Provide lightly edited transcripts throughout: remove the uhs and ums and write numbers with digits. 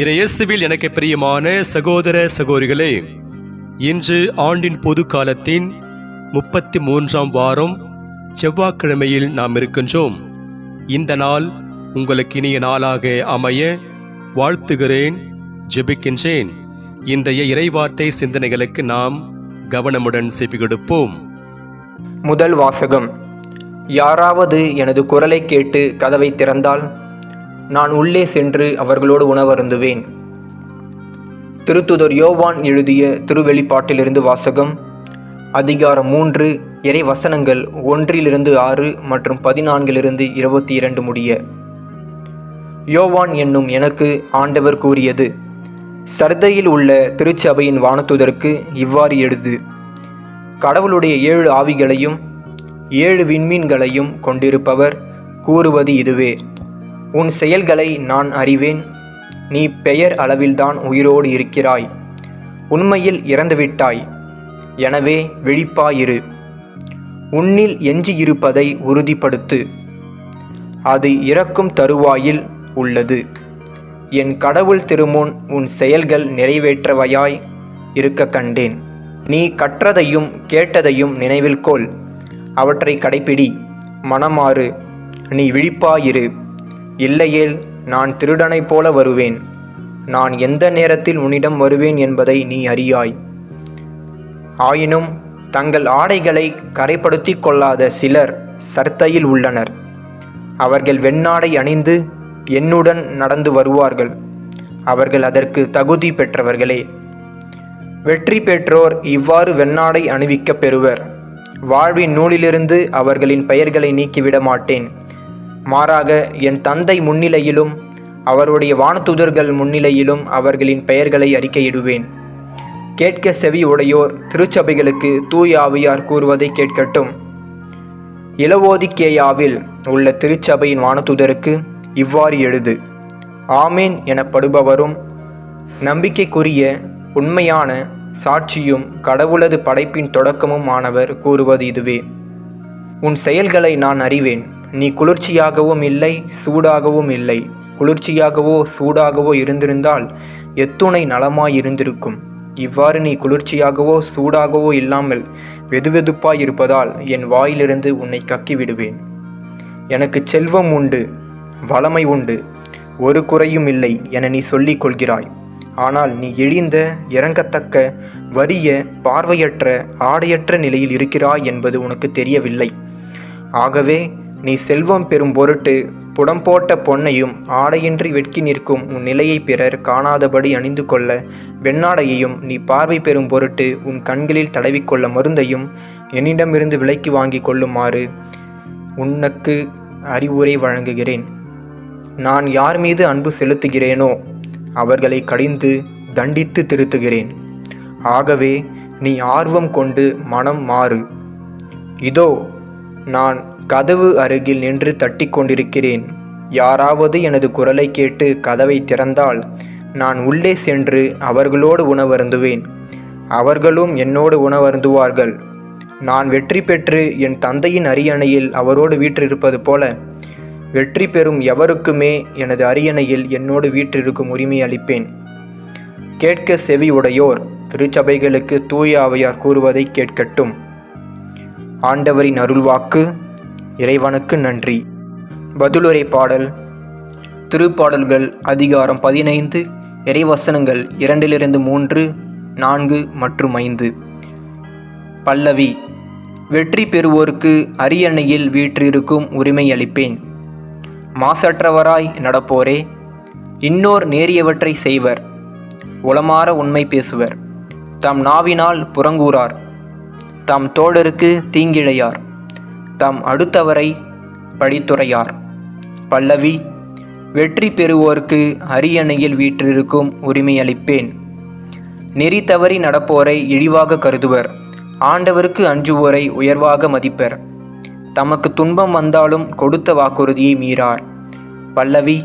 இயேசுவில் எனக்கு பிரியமான சகோதர சகோதரிகளே, இன்று ஆண்டின் பொது காலத்தின் 33ஆம் வாரம் செவ்வாய்க்கிழமையில் நாம் இருக்கின்றோம். இந்த நாள் உங்களுக்கு இனிய நாளாக அமைய வாழ்த்துகிறேன், ஜெபிக்கின்றேன். இன்றைய இறைவார்த்தை சிந்தனைகளுக்கு நாம் கவனமுடன் செவி கொடுப்போம். முதல் வாசகம். யாராவது எனது குரலை கேட்டு கதவை திறந்தால் நான் உள்ளே சென்று அவர்களோடு உணவருந்துவேன். திருத்துதர் யோவான் எழுதிய திருவெளிப்பாட்டிலிருந்து வாசகம். அதிகாரம் 3, இறை வசனங்கள் 1-6 மற்றும் 14-22 முடிய. யோவான் என்னும் எனக்கு ஆண்டவர் கூறியது: சர்தையில் உள்ள திருச்சபையின் வானதூதருக்கு இவ்வாறு எழுது: கடவுளுடைய 7 ஆவிகளையும் 7 விண்மீன்களையும் கொண்டிருப்பவர் கூறுவது இதுவே: உன் செயல்களை நான் அறிவேன். நீ பெயர் அளவில்தான் உயிரோடு இருக்கிறாய். உண்மையில் இறந்துவிட்டாய். எனவே விழிப்பாயிரு. உன்னில் எஞ்சியிருப்பதை உறுதிப்படுத்து. அது இறக்கும் தருவாயில் உள்ளது. என் கடவுள் திருமுன் உன் செயல்கள் நிறைவேற்றவையாய் இருக்க கண்டேன். நீ கற்றதையும் கேட்டதையும் நினைவில் கொள். அவற்றை கடைப்பிடி, மனமாறு. நீ விழிப்பாயிரு. இல்லையேல் நான் திருடனைப் போல வருவேன். நான் எந்த நேரத்தில் உன்னிடம் வருவேன் என்பதை நீ அறியாய். ஆயினும் தங்கள் ஆடைகளை கரைப்படுத்தி கொள்ளாத சிலர் சர்தையில் உள்ளனர். அவர்கள் வெண்ணாடை அணிந்து என்னுடன் நடந்து வருவார்கள். அவர்கள் அதற்கு தகுதி பெற்றவர்களே. வெற்றி பெற்றோர் இவ்வாறு வெண்ணாடை அணிவிக்கப் பெறுவர். வாழ்வின் நூலிலிருந்து அவர்களின் பெயர்களை நீக்கிவிட மாட்டேன். மாறாக என் தந்தை முன்னிலையிலும் அவருடைய வானதூதர்கள் முன்னிலையிலும் அவர்களின் பெயர்களை அறிக்கையிடுவேன். கேட்க செவி உடையோர் திருச்சபைகளுக்கு தூய ஆவியார் கூறுவதை கேட்கட்டும். இலவோதிக்கேயாவில் உள்ள திருச்சபையின் வானதூதருக்கு இவ்வாறு எழுது: ஆமேன் எனப்படுபவரும் நம்பிக்கைக்குரிய உண்மையான சாட்சியும் கடவுளது படைப்பின் தொடக்கமும் ஆனவர் கூறுவது இதுவே: உன் செயல்களை நான் அறிவேன். நீ குளிர்ச்சியாகவும் இல்லை, சூடாகவும் இல்லை. குளிர்ச்சியாகவோ சூடாகவோ இருந்திருந்தால் எத்துணை நலமாயிருந்திருக்கும். இவ்வாறு நீ குளிர்ச்சியாகவோ சூடாகவோ இல்லாமல் வெதுவெதுப்பாய் இருப்பதால் என் வாயிலிருந்து உன்னை கக்கிவிடுவேன். எனக்கு செல்வம் உண்டு, வளமை உண்டு, ஒரு குறையும் இல்லை என நீ சொல்லிக் கொள்கிறாய். ஆனால் நீ இழிந்த, இறங்கத்தக்க, வறிய, பார்வையற்ற, ஆடையற்ற நிலையில் இருக்கிறாய் என்பது உனக்கு தெரியவில்லை. ஆகவே நீ செல்வம் பெறும் பொருட்டு புடம்போட்ட பொன்னையும் ஆடையின்றி வெட்கி நிற்கும் உன் நிலையை பிறர் காணாதபடி அணிந்து கொள்ள வெண்ணாடையையும், நீ பார்வை பெறும் பொருட்டு உன் கண்களில் தடவிக்கொள்ள மருந்தையும் என்னிடமிருந்து விலைக்கு வாங்கி கொள்ளுமாறு உனக்கு அறிவுரை வழங்குகிறேன். நான் யார் மீது அன்பு செலுத்துகிறேனோ அவர்களை கடிந்து தண்டித்து திருத்துகிறேன். ஆகவே நீ ஆர்வம் கொண்டு மனம் மாறு. இதோ நான் கதவு அருகில் நின்று தட்டி கொண்டிருக்கிறேன். யாராவது எனது குரலை கேட்டு கதவை திறந்தால் நான் உள்ளே சென்று அவர்களோடு உணவருந்துவேன். அவர்களும் என்னோடு உணவருந்துவார்கள். நான் வெற்றி பெற்று என் தந்தையின் அரியணையில் அவரோடு வீற்றிருப்பது போல வெற்றி பெறும் எவருக்குமே எனது அரியணையில் என்னோடு வீற்றிருக்கும் உரிமை அளிப்பேன். கேட்க செவி உடையோர் திருச்சபைகளுக்கு தூய ஆவியார் கூறுவதை கேட்கட்டும். ஆண்டவரின் அருள்வாக்கு. இறைவனுக்கு நன்றி. பதிலுரை பாடல். திருப்பாடல்கள் அதிகாரம் 15, இறைவசனங்கள் 2-3, 4 மற்றும் 5. பல்லவி. வெற்றி பெறுவோருக்கு அரியணையில் வீற்றிருக்கும் உரிமை அளிப்பேன். மாசற்றவராய் நடப்போரே, இன்னோர் நேரியவற்றை செய்வர். உளமாற உண்மை பேசுவர். தம் நாவினால் புறங்கூறார். தம் தோழருக்கு தீங்கிழையார். தம் அடுத்தவரை பழித்துரையார். பல்லவி. வெற்றி பெறுவோர்க்கு அரியணையில் வீற்றிருக்கும் உரிமை அளிப்பேன். நெறி தவறி நடப்போரை இழிவாக கருதுவர். ஆண்டவருக்கு அஞ்சுவோரை உயர்வாக மதிப்பர். தமக்கு துன்பம் வந்தாலும் கொடுத்த வாக்குறுதியை மீறார். பல்லவி.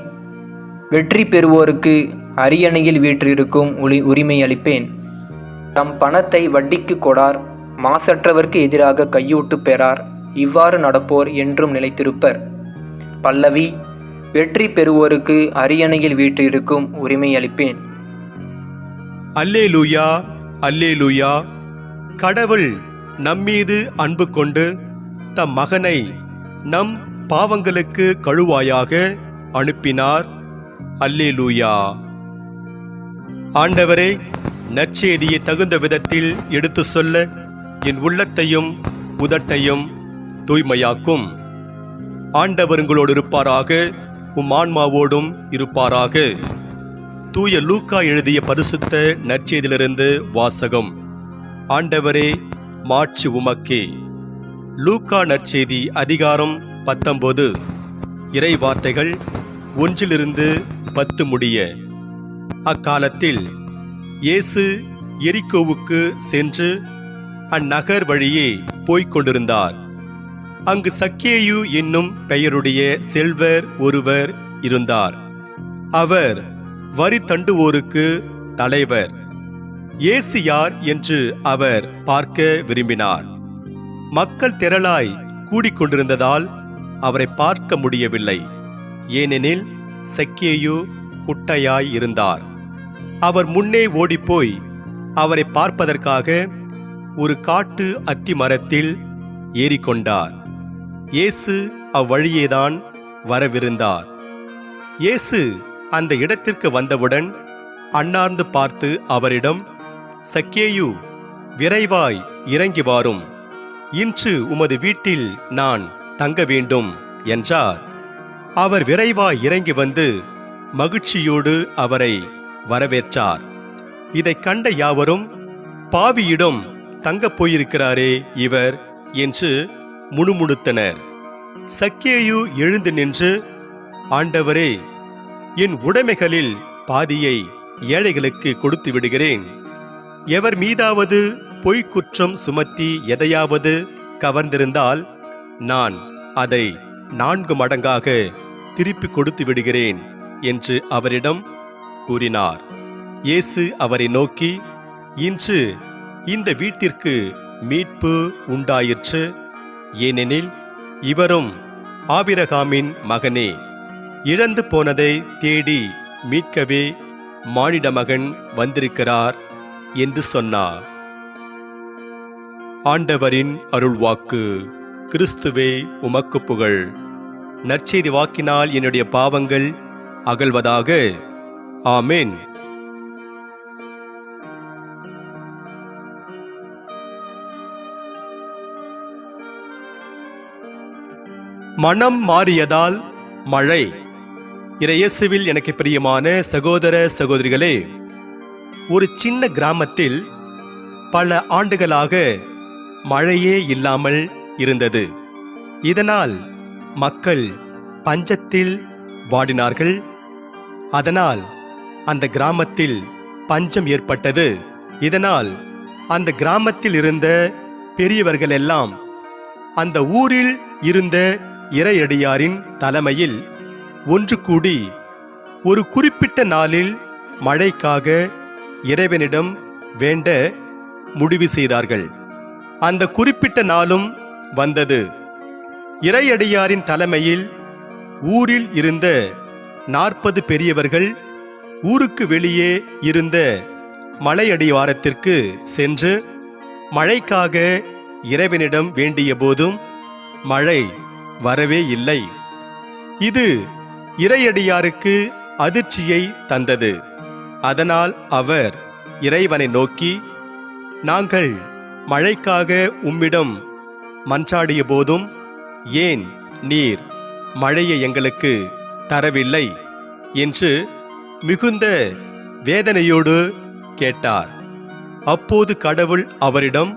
வெற்றி பெறுவோருக்கு அரியணையில் வீற்றிருக்கும் உரிமை அளிப்பேன். தம் பணத்தை வட்டிக்கு கொடார். மாசற்றவர்க்கு எதிராக கையூட்டு பெறார். இவ்வாறு நடப்போர் என்றும் நிலைத்திருப்பர். பல்லவி. வெற்றி பெறுவோருக்கு அரியணையில் வீற்றிருக்கும் உரிமை அளிப்பேன். அல்லேலூயா, அல்லேலூயா. கடவுள் நம்மீது அன்பு கொண்டு தம் மகனை நம் பாவங்களுக்கு கழுவாயாக அனுப்பினார். அல்லேலூயா. ஆண்டவரே, நற்செய்தியை தகுந்த விதத்தில் எடுத்து சொல்ல என் உள்ளத்தையும் உதட்டையும் தூய்மையாக்கும். ஆண்டவர் உங்களோடு இருப்பாராக, உம் ஆன்மாவோடும் இருப்பாராக. தூய லூக்கா எழுதிய பரிசுத்த நற்செய்தியிலிருந்து வாசகம். ஆண்டவரே, மாட்சி உமக்கே. லூக்கா நற்செய்தி அதிகாரம் 19. இறை வார்த்தைகள் 1-10 முடிய. அக்காலத்தில் இயேசு எரிகோவுக்கு சென்று அந்நகர் வழியே போய்க் கொண்டிருந்தார். அங்கு சக்கேயு என்னும் பெயருடைய செல்வர் ஒருவர் இருந்தார். அவர் வரி தண்டுவோருக்கு தலைவர். இயேசு யார் என்று அவர் பார்க்க விரும்பினார். மக்கள் திரளாய் கூடிக்கொண்டிருந்ததால் அவரை பார்க்க முடியவில்லை. ஏனெனில் சக்கேயு குட்டையாய் இருந்தார். அவர் முன்னே ஓடிப்போய் அவரை பார்ப்பதற்காக ஒரு காட்டு அத்தி மரத்தில் ஏறிக்கொண்டார். இயேசு அவ்வழியேதான் வரவிருந்தார். இயேசு அந்த இடத்திற்கு வந்தவுடன் அண்ணார்ந்து பார்த்து அவரிடம், சக்கேயு, விரைவாய் இறங்கி வாரும், இன்று உமது வீட்டில் நான் தங்க வேண்டும் என்றார். அவர் விரைவாய் இறங்கி வந்து மகிழ்ச்சியோடு அவரை வரவேற்றார். இதைக் கண்ட யாவரும், பாவியிடம் தங்கப் போயிருக்கிறாரே இவர் என்று முணுமுணுத்தனர். சக்கேயு எழுந்து நின்று, ஆண்டவரே, என் உடைமைகளில் பாதியை ஏழைகளுக்கு கொடுத்து விடுகிறேன். எவர் மீதாவது பொய்க்குற்றம் சுமத்தி எதையாவது கவர்ந்திருந்தால் நான் அதை 4 மடங்காக திருப்பி கொடுத்து விடுகிறேன் என்று அவரிடம் கூறினார். இயேசு அவரை நோக்கி, இன்று இந்த வீட்டிற்கு மீட்பு உண்டாயிற்று. ஏனெனில் இவரும் ஆபிரகாமின் மகனே. இழந்து போனதை தேடி மீட்கவே மானிட மகன் வந்திருக்கிறார் என்று சொன்னார். ஆண்டவரின் அருள்வாக்கு. கிறிஸ்துவே, உமக்கு புகழ். நற்செய்தி வாக்கினால் என்னுடைய பாவங்கள் அகல்வதாக. ஆமென். மனம் மாறியதால் மழை. இறையேசுவில் எனக்கு பிரியமான சகோதர சகோதரிகளே, ஒரு சின்ன கிராமத்தில் பல ஆண்டுகளாக மழையே இல்லாமல் இருந்தது. இதனால் மக்கள் பஞ்சத்தில் வாடினார்கள். அதனால் அந்த கிராமத்தில் பஞ்சம் ஏற்பட்டது. இதனால் அந்த கிராமத்தில் இருந்த பெரியவர்கள் எல்லாம் அந்த ஊரில் இருந்த இறையடியாரின் தலைமையில் ஒன்று கூடி ஒரு குறிப்பிட்ட நாளில் மழைக்காக இறைவனிடம் வேண்ட முடிவு செய்தார்கள். அந்த குறிப்பிட்ட நாளும் வந்தது. இறையடியாரின் தலைமையில் ஊரில் இருந்த 40 பெரியவர்கள் ஊருக்கு வெளியே இருந்த மலையடிவாரத்திற்கு சென்று மழைக்காக இறைவனிடம் வேண்டிய போதும் மழை வரவே இல்லை. இது இறையடியாருக்கு அதிர்ச்சியை தந்தது. அதனால் அவர் இறைவனை நோக்கி, நாங்கள் மழைக்காக உம்மிடம் மன்றாடிய போதும் ஏன் நீர் மழையை எங்களுக்கு தரவில்லை என்று மிகுந்த வேதனையோடு கேட்டார். அப்போது கடவுள் அவரிடம்,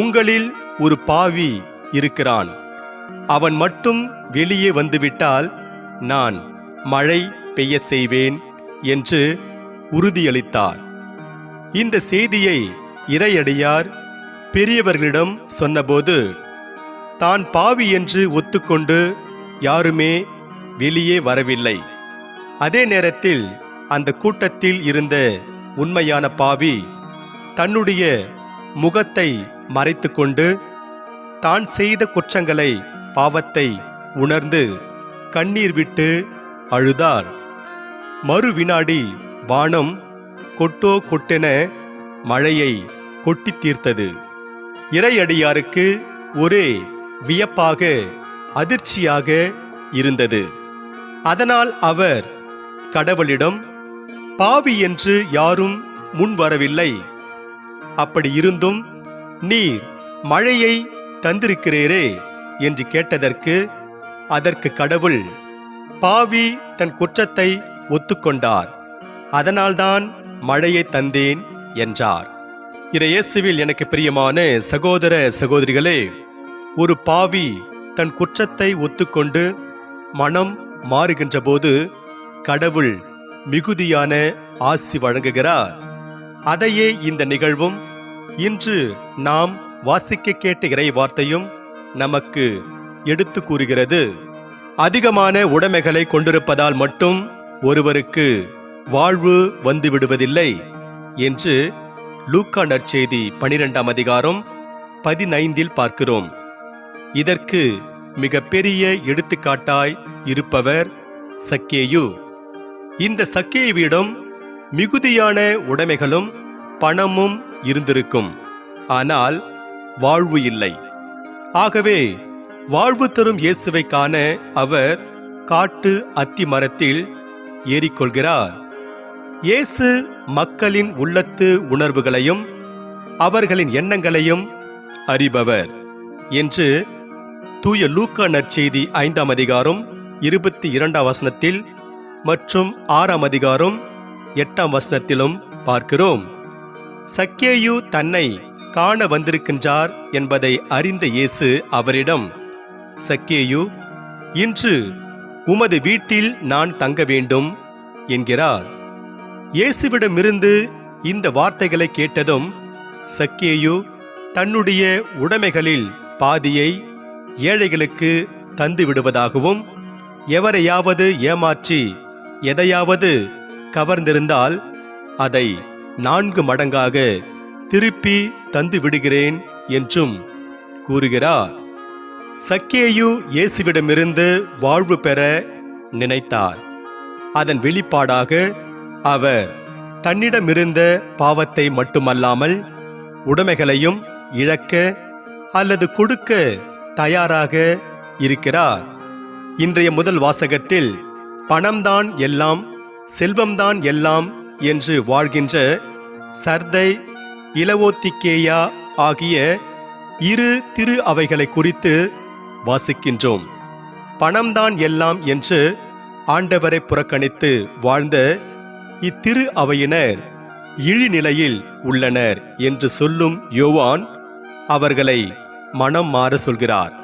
உங்களில் ஒரு பாவி இருக்கிறான். அவன் மட்டும் வெளியே வந்துவிட்டால் நான் மழை பெய்ய செய்வேன் என்று உறுதியளித்தார். இந்த செய்தியை இறையடியார் பெரியவர்களிடம் சொன்னபோது தான் பாவி என்று ஒத்துக்கொண்டு யாருமே வெளியே வரவில்லை. அதே நேரத்தில் அந்த கூட்டத்தில் இருந்த உண்மையான பாவி தன்னுடைய முகத்தை மறைத்துக்கொண்டு தான் செய்த குற்றங்களை, பாவத்தை உணர்ந்து கண்ணீர் விட்டு அழுதார். மறு வினாடி வானம் கொட்டோ கொட்டென மழையை கொட்டி தீர்த்தது. இறையடியாருக்கு ஒரே வியப்பாக அதிர்ச்சியாக இருந்தது. அதனால் அவர் கடவுளிடம், பாவி என்று யாரும் முன் வரவில்லை, அப்படி இருந்தும் நீர் மழையை தந்திருக்கிறீரே என்று கேட்டதற்கு, அதற்கு கடவுள், பாவி தன் குற்றத்தை ஒத்துக்கொண்டார், அதனால்தான் மழையை தந்தேன் என்றார். இயேசுவில் எனக்கு பிரியமான சகோதர சகோதரிகளே, ஒரு பாவி தன் குற்றத்தை ஒத்துக்கொண்டு மனம் மாறுகின்ற போது கடவுள் மிகுதியான ஆசி வழங்குகிறார். அதையே இந்த நிகழ்வும் இன்று நாம் வாசிக்க கேட்ட இறை வார்த்தையும் நமக்கு எடுத்து கூறுகிறது. அதிகமான உடைமைகளை கொண்டிருப்பதால் மட்டும் ஒருவருக்கு வாழ்வு வந்துவிடுவதில்லை என்று லூக்கா நற்செய்தி 12ஆம் அதிகாரம் 15 பார்க்கிறோம். இதற்கு மிக பெரிய எடுத்துக்காட்டாய் இருப்பவர் சக்கேயு. இந்த சக்கேயுவிடம் மிகுதியான உடைமைகளும் பணமும் இருந்திருக்கும், ஆனால் வாழ்வு இல்லை. ஆகவே வாழ்வு தரும் இயேசுவை காண அவர் காட்டு அத்தி மரத்தில் ஏறிக்கொள்கிறார். இயேசு மக்களின் உள்ளத்து உணர்வுகளையும் அவர்களின் எண்ணங்களையும் அறிபவர் என்று தூய லூக்கா நற்செய்தி 5ஆம் அதிகாரம் 22ஆம் வசனத்தில் மற்றும் 6ஆம் அதிகாரம் 8ஆம் வசனத்திலும் பார்க்கிறோம். சக்கேயு தன்னை காண வந்திருக்கின்றார் என்பதை அறிந்த இயேசு அவரிடம், சக்கேயு, இன்று உமது வீட்டில் நான் தங்க வேண்டும் என்கிறார். இயேசுவிடமிருந்து இந்த வார்த்தைகளை கேட்டதும் சக்கேயு தன்னுடைய உடைமைகளில் பாதியை ஏழைகளுக்கு தந்து விடுவதாகவும், எவரையாவது ஏமாற்றி எதையாவது கவர்ந்திருந்தால் அதை 4 மடங்காக திருப்பி தந்து விடுகிறேன் என்றும் கூறுகிறார். சக்கேயு இயேசுவிடமிருந்து வாழ்வு பெற நினைத்தார். அதன் வெளிப்பாடாக அவர் தன்னிடமிருந்த பாவத்தை மட்டுமல்லாமல் உடைமைகளையும் இழக்க அல்லது கொடுக்க தயாராக இருக்கிறார். இன்றைய முதல் வாசகத்தில் பணம்தான் எல்லாம், செல்வம்தான் எல்லாம் என்று வாழ்கின்ற சர்தை, இலவோத்திக்கேயா ஆகிய 2 திரு அவைகளை குறித்து வாசிக்கின்றோம். பணம்தான் எல்லாம் என்று ஆண்டவரை புறக்கணித்து வாழ்ந்த இத்திரு அவையினர் இழிநிலையில் உள்ளனர் என்று சொல்லும் யோவான் அவர்களை மனம் மாற சொல்கிறார்.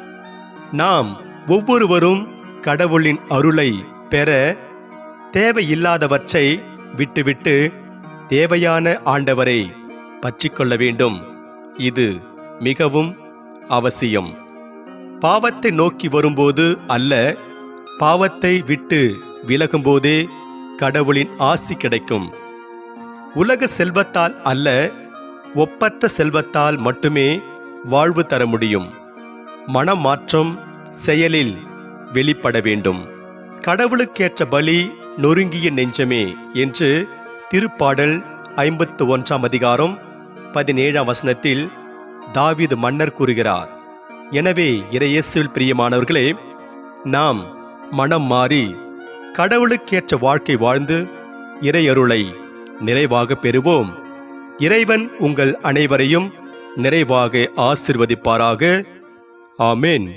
நாம் ஒவ்வொருவரும் கடவுளின் அருளை பெற தேவையில்லாதவற்றை விட்டுவிட்டு தேவையான ஆண்டவரை பற்றிக்கொள்ள வேண்டும். இது மிகவும் அவசியம். பாவத்தை நோக்கி வரும்போது அல்ல, பாவத்தை விட்டு விலகும்போதே கடவுளின் ஆசி கிடைக்கும். உலக செல்வத்தால் அல்ல, ஒப்பற்ற செல்வத்தால் மட்டுமே வாழ்வு தர முடியும். மனமாற்றம் செயலில் வெளிப்பட வேண்டும். கடவுளுக்கேற்ற பலி நொறுங்கிய நெஞ்சமே என்று திருப்பாடல் 51ஆம் அதிகாரம் 17ஆம் வசனத்தில் தாவீது மன்னர் கூறுகிறார். எனவே இறையேசுவில் பிரியமானவர்களே, நாம் மனம் மாறி கடவுளுக்கேற்ற வாழ்க்கை வாழ்ந்து இறையருளை நிறைவாக பெறுவோம். இறைவன் உங்கள் அனைவரையும் நிறைவாக ஆசிர்வதிப்பாராக. ஆமென்.